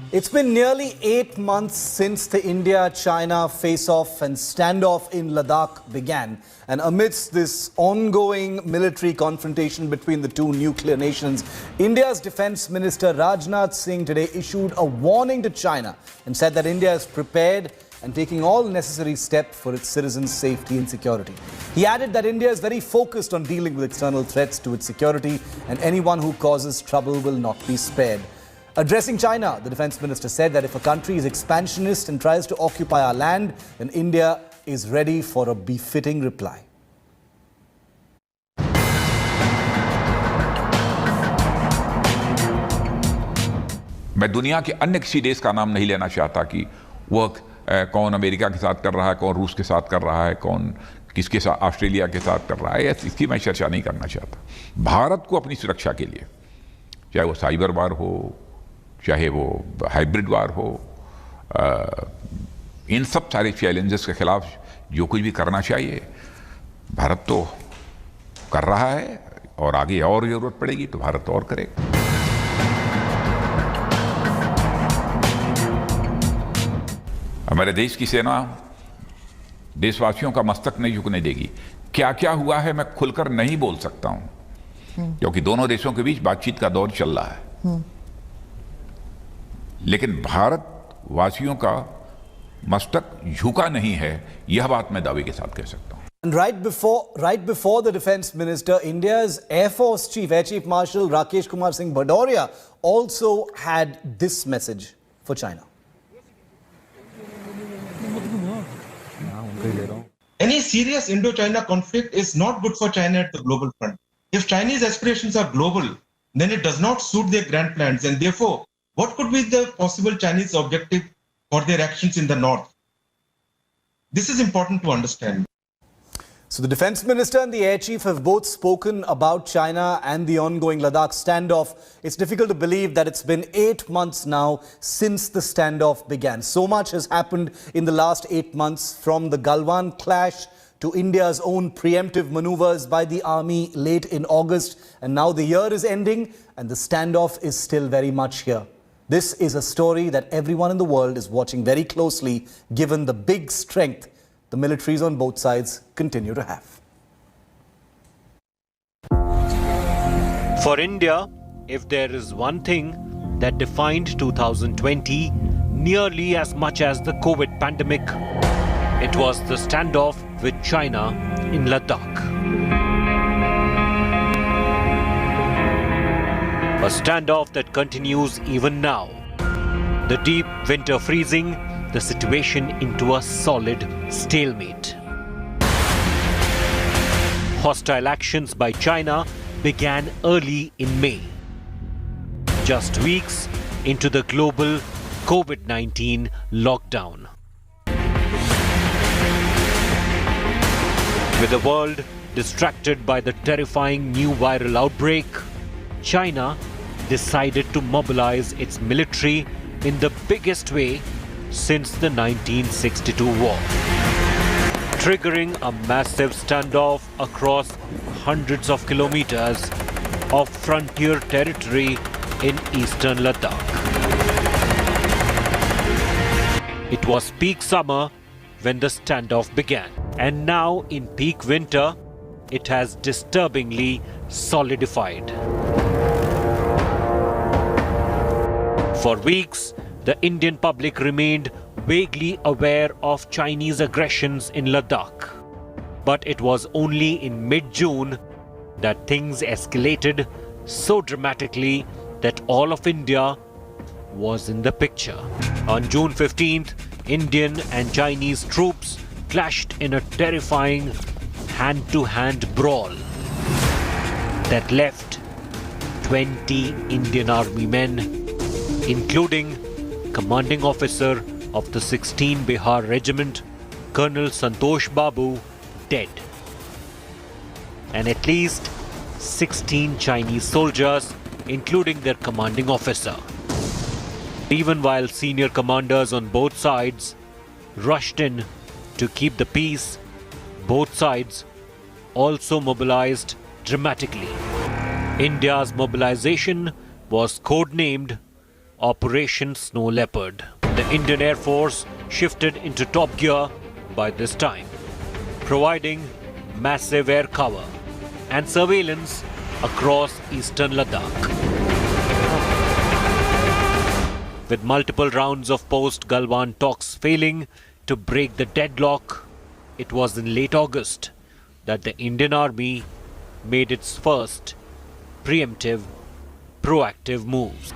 It's been nearly 8 months since the India-China face-off and standoff in Ladakh began. And amidst this ongoing military confrontation between the two nuclear nations, India's Defence Minister Rajnath Singh today issued a warning to China and said that India is prepared and taking all necessary steps for its citizens' safety and security. He added that India is very focused on dealing with external threats to its security, and anyone who causes trouble will not be spared. Addressing China, the defence minister said that if a country is expansionist and tries to occupy our land, then India is ready for a befitting reply. मैं दुनिया के अन्य किसी देश का नाम नहीं लेना चाहता कि वह कौन अमेरिका के साथ कर रहा है, कौन रूस के साथ कर रहा है, कौन किसके साथ ऑस्ट्रेलिया के साथ कर रहा है, इसकी मैं चर्चा नहीं करना चाहता। भारत को अपनी सुरक्षा के लिए, चाहे वो साइबर वार हो, चाहे वो हाइब्रिड वार हो, इन सब सारे चैलेंजेस के खिलाफ जो कुछ भी करना चाहिए भारत तो कर रहा है, और आगे और जरूरत पड़ेगी तो भारत और करेगा। हमारे देश की सेना देशवासियों का मस्तक नहीं झुकने देगी। क्या क्या हुआ है मैं खुलकर नहीं बोल सकता हूं, क्योंकि दोनों देशों के बीच बातचीत का दौर चल रहा है, लेकिन भारत वासियों का मस्तक झुका नहीं है, यह बात मैं दावे के साथ कह सकता हूं। And right before the defence minister, India's Air Force Chief, Air Chief Marshal Rakesh Kumar Singh Bhadoria also had this message for China. Any serious Indo-China conflict is not good for China at the global front. If Chinese aspirations are global, then it does not suit their grand plans, and therefore, what could be the possible Chinese objective for their actions in the north? This is important to understand. So the defence minister and the air chief have both spoken about China and the ongoing Ladakh standoff. It's difficult to believe that it's been 8 months now since the standoff began. So much has happened in the last 8 months, from the Galwan clash to India's own preemptive maneuvers by the army late in August. And now the year is ending and the standoff is still very much here. This is a story that everyone in the world is watching very closely, given the big strength the militaries on both sides continue to have. For India, if there is one thing that defined 2020 nearly as much as the COVID pandemic, it was the standoff with China in Ladakh. A standoff that continues even now. The deep winter freezing the situation into a solid stalemate. Hostile actions by China began early in May, just weeks into the global COVID-19 lockdown. With the world distracted by the terrifying new viral outbreak, China decided to mobilize its military in the biggest way since the 1962 war, triggering a massive standoff across hundreds of kilometers of frontier territory in eastern Ladakh. It was peak summer when the standoff began, and now in peak winter, it has disturbingly solidified. For weeks, the Indian public remained vaguely aware of Chinese aggressions in Ladakh. But it was only in mid-June that things escalated so dramatically that all of India was in the picture. On June 15th, Indian and Chinese troops clashed in a terrifying hand-to-hand brawl that left 20 Indian Army men, including commanding officer of the 16 Bihar Regiment, Colonel Santosh Babu, dead, and at least 16 Chinese soldiers, including their commanding officer. Even while senior commanders on both sides rushed in to keep the peace, both sides also mobilized dramatically. India's mobilization was codenamed Operation Snow Leopard. The Indian Air Force shifted into top gear by this time, providing massive air cover and surveillance across eastern Ladakh. With multiple rounds of post-Galwan talks failing to break the deadlock, it was in late August that the Indian Army made its first preemptive, proactive moves.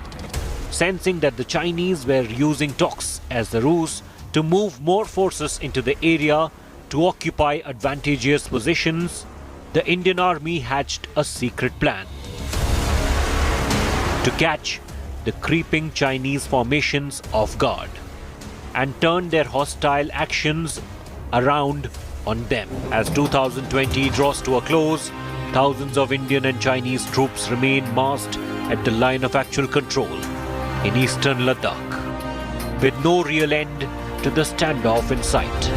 Sensing that the Chinese were using talks as the ruse to move more forces into the area to occupy advantageous positions, the Indian Army hatched a secret plan to catch the creeping Chinese formations off guard and turn their hostile actions around on them. As 2020 draws to a close, thousands of Indian and Chinese troops remain massed at the line of actual control in eastern Ladakh, with no real end to the standoff in sight.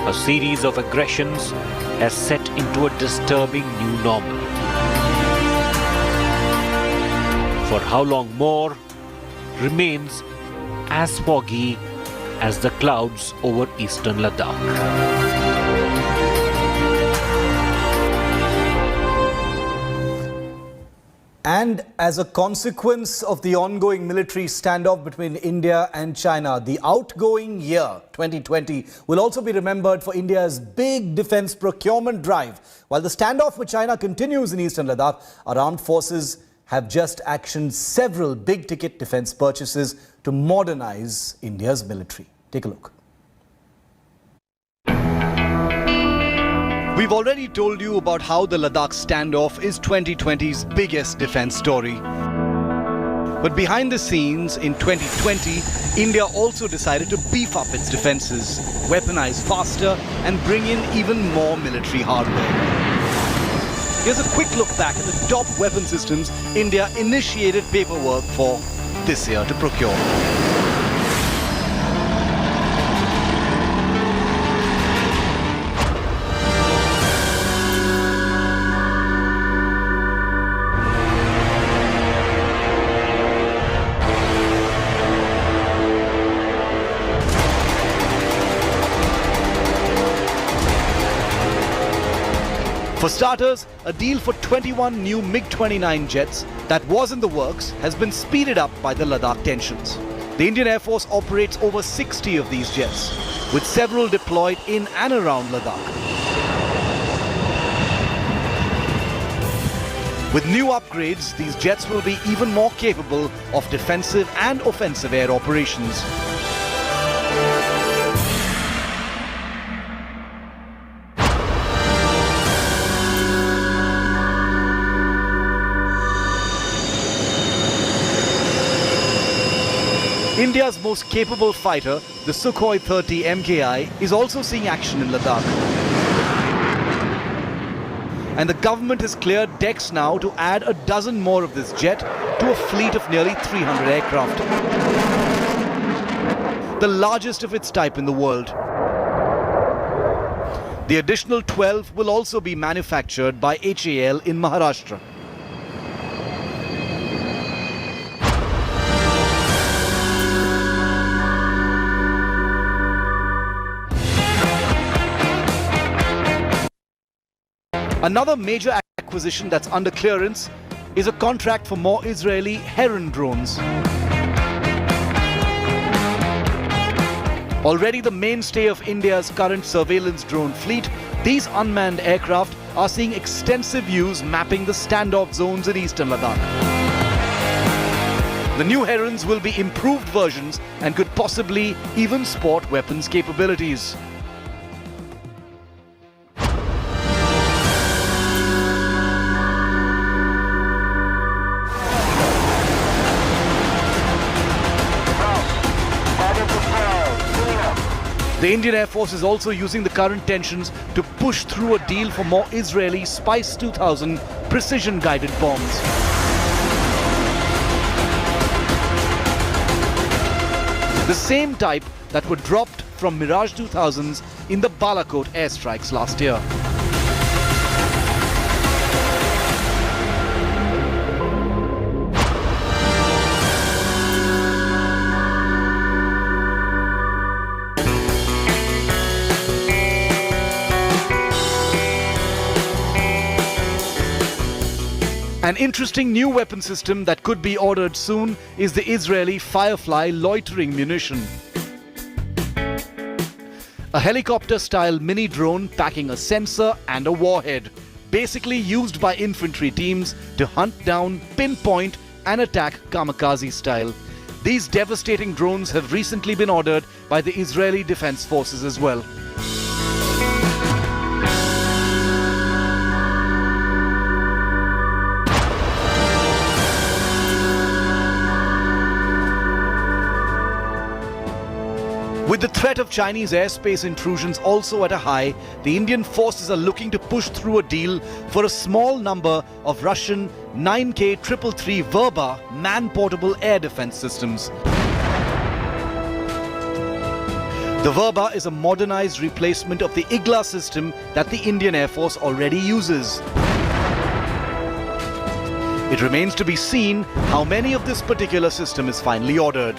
A series of aggressions has set into a disturbing new normal. For how long more remains as foggy as the clouds over eastern Ladakh. And as a consequence of the ongoing military standoff between India and China, the outgoing year 2020 will also be remembered for India's big defense procurement drive. While the standoff with China continues in eastern Ladakh, our armed forces have just actioned several big-ticket defense purchases to modernize India's military. Take a look. We've already told you about how the Ladakh standoff is 2020's biggest defense story. But behind the scenes, in 2020, India also decided to beef up its defenses, weaponize faster, and bring in even more military hardware. Here's a quick look back at the top weapon systems India initiated paperwork for this year to procure. For starters, a deal for 21 new MiG-29 jets that was in the works has been speeded up by the Ladakh tensions. The Indian Air Force operates over 60 of these jets, with several deployed in and around Ladakh. With new upgrades, these jets will be even more capable of defensive and offensive air operations. India's most capable fighter, the Sukhoi 30 MKI, is also seeing action in Ladakh. And the government has cleared decks now to add a dozen more of this jet to a fleet of nearly 300 aircraft. The largest of its type in the world. The additional 12 will also be manufactured by HAL in Maharashtra. Another major acquisition that's under clearance is a contract for more Israeli Heron drones. Already the mainstay of India's current surveillance drone fleet, these unmanned aircraft are seeing extensive use mapping the standoff zones in eastern Ladakh. The new Herons will be improved versions and could possibly even sport weapons capabilities. The Indian Air Force is also using the current tensions to push through a deal for more Israeli Spice 2000 precision-guided bombs. The same type that were dropped from Mirage 2000s in the Balakot airstrikes last year. An interesting new weapon system that could be ordered soon is the Israeli Firefly loitering munition. A helicopter-style mini drone packing a sensor and a warhead, basically used by infantry teams to hunt down, pinpoint and attack kamikaze style. These devastating drones have recently been ordered by the Israeli Defense Forces as well. With the threat of Chinese airspace intrusions also at a high, the Indian forces are looking to push through a deal for a small number of Russian 9K 333 Verba man-portable air defense systems. The Verba is a modernized replacement of the Igla system that the Indian Air Force already uses. It remains to be seen how many of this particular system is finally ordered.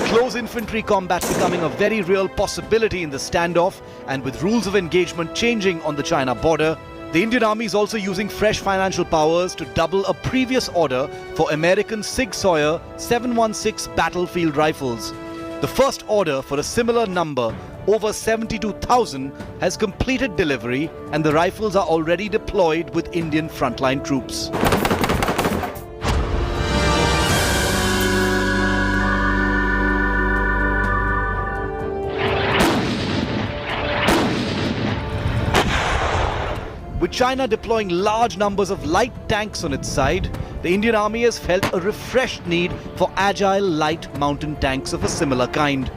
Close infantry combat becoming a very real possibility in the standoff, and with rules of engagement changing on the China border, the Indian Army is also using fresh financial powers to double a previous order for American Sig Sauer 716 battlefield rifles. The first order for a similar number, over 72,000, has completed delivery, and the rifles are already deployed with Indian frontline troops. With China deploying large numbers of light tanks on its side, the Indian Army has felt a refreshed need for agile light mountain tanks of a similar kind.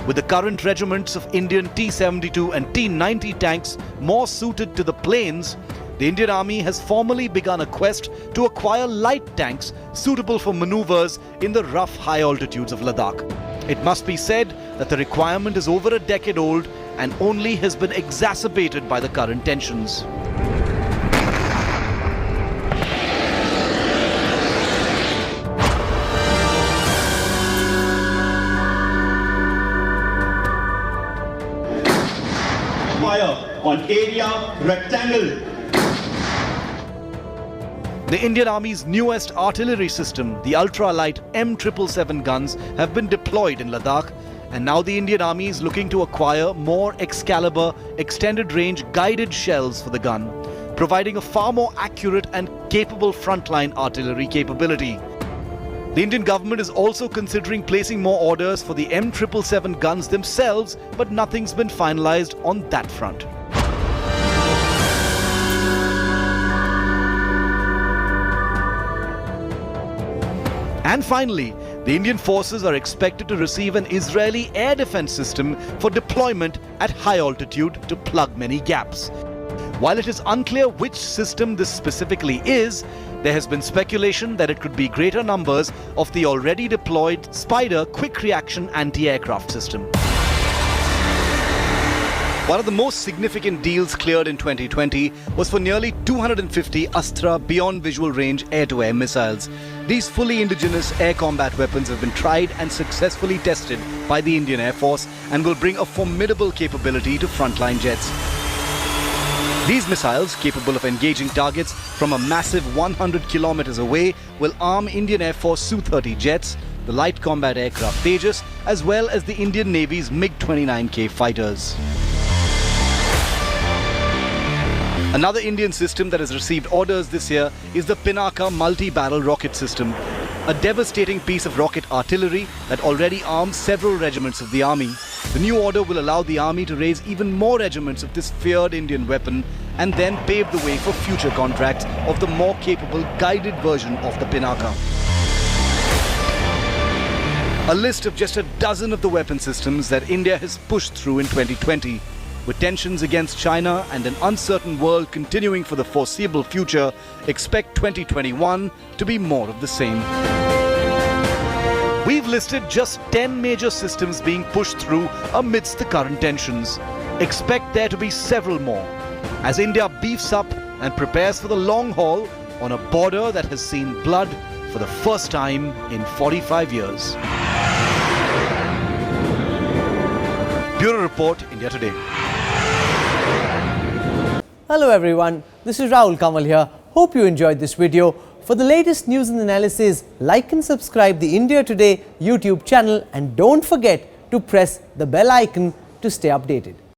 With the current regiments of Indian T-72 and T-90 tanks more suited to the plains, the Indian Army has formally begun a quest to acquire light tanks suitable for maneuvers in the rough high altitudes of Ladakh. It must be said that the requirement is over a decade old and only has been exacerbated by the current tensions. Fire on area rectangle. The Indian Army's newest artillery system, the ultra-light M777 guns, have been deployed in Ladakh, and now the Indian Army is looking to acquire more Excalibur extended-range guided shells for the gun, providing a far more accurate and capable frontline artillery capability. The Indian government is also considering placing more orders for the M777 guns themselves, but nothing's been finalized on that front. And finally, the Indian forces are expected to receive an Israeli air defense system for deployment at high altitude to plug many gaps. While it is unclear which system this specifically is, there has been speculation that it could be greater numbers of the already deployed Spider quick reaction anti-aircraft system. One of the most significant deals cleared in 2020 was for nearly 250 Astra beyond visual range air-to-air missiles. These fully indigenous air combat weapons have been tried and successfully tested by the Indian Air Force and will bring a formidable capability to frontline jets. These missiles, capable of engaging targets from a massive 100 kilometers away, will arm Indian Air Force Su-30 jets, the light combat aircraft Tejas, as well as the Indian Navy's MiG-29K fighters. Another Indian system that has received orders this year is the Pinaka multi-barrel rocket system, a devastating piece of rocket artillery that already arms several regiments of the army. The new order will allow the army to raise even more regiments of this feared Indian weapon and then pave the way for future contracts of the more capable guided version of the Pinaka. A list of just a dozen of the weapon systems that India has pushed through in 2020. With tensions against China and an uncertain world continuing for the foreseeable future, expect 2021 to be more of the same. We've listed just 10 major systems being pushed through amidst the current tensions. Expect there to be several more. As India beefs up and prepares for the long haul, on a border that has seen blood for the first time in 45 years. Bureau Report, India Today. Hello everyone, this is Rahul Kamal here. Hope you enjoyed this video. For the latest news and analysis, like and subscribe the India Today YouTube channel and don't forget to press the bell icon to stay updated.